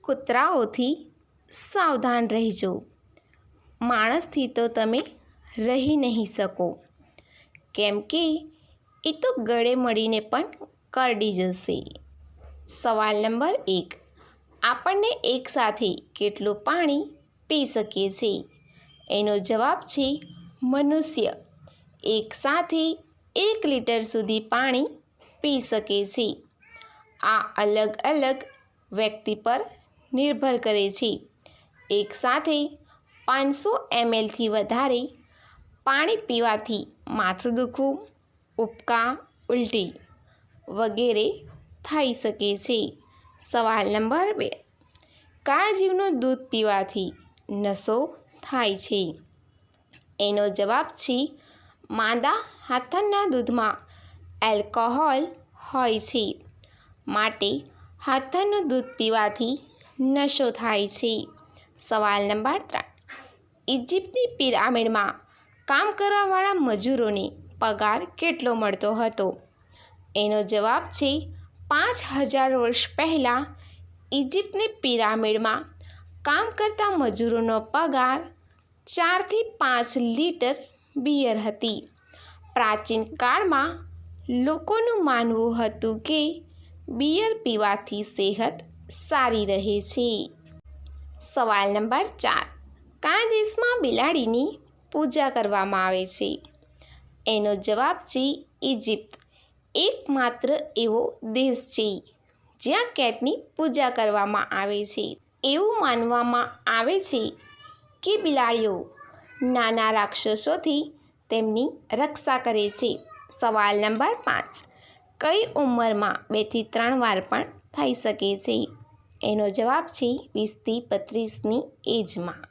કૂતરાઓથી સાવધાન રહેજો. માણસથી તો તમે રહી નહીં શકો, કેમ કે એ તો ગળે મળીને પણ કરડી જશે. સવાલ નંબર 1. આપણને એકસાથે કેટલું પાણી પી શકીએ છીએ? એનો જવાબ છે મનુષ્ય એકસાથે 1 લીટર સુધી પાણી પી શકે છે. આ અલગ અલગ વ્યક્તિ પર નિર્ભર કરે છે. એકસાથે 500 mlથી વધારે પાણી પીવાથી માથું દુખવું, ઉબકા, ઉલટી વગેરે થઈ શકે છે. સવાલ નંબર 2. કયા જીવનું દૂધ પીવાથી નશો થાય છે? એનો જવાબ છે માંદા હાથણના દૂધમાં એલ્કોહોલ હોય છે, માટે હાથણનું દૂધ પીવાથી નશો થાય છે. સવાલ નંબર 3. ઇજિપ્તની પિરામિડમાં કામ કરવાવાળા મજૂરોને પગાર કેટલો મળતો હતો? એનો જવાબ છે 5000 વર્ષ પહેલાં ઇજિપ્તની પિરામિડમાં કામ કરતા મજૂરોનો પગાર 4 થી 5 લીટર બિયર હતી. પ્રાચીન કાળમાં લોકોનું માનવું હતું કે બિયર પીવાથી સેહત સારી રહે છે. સવાલ નંબર 4. કયા દેશમાં બિલાડીની પૂજા કરવામાં આવે છે? એનો જવાબ છે ઇજિપ્ત એકમાત્ર એવો દેશ છે જ્યાં કેટની પૂજા કરવામાં આવે છે. એવું માનવામાં આવે છે કે બિલાડીઓ નાના રાક્ષસોથી તેમની રક્ષા કરે છે. સવાલ નંબર 5. કઈ ઉંમરમાં 2 થી 3 વાર પણ થઈ શકે છે? એનો જવાબ છે 20 થી 32ની એજમાં.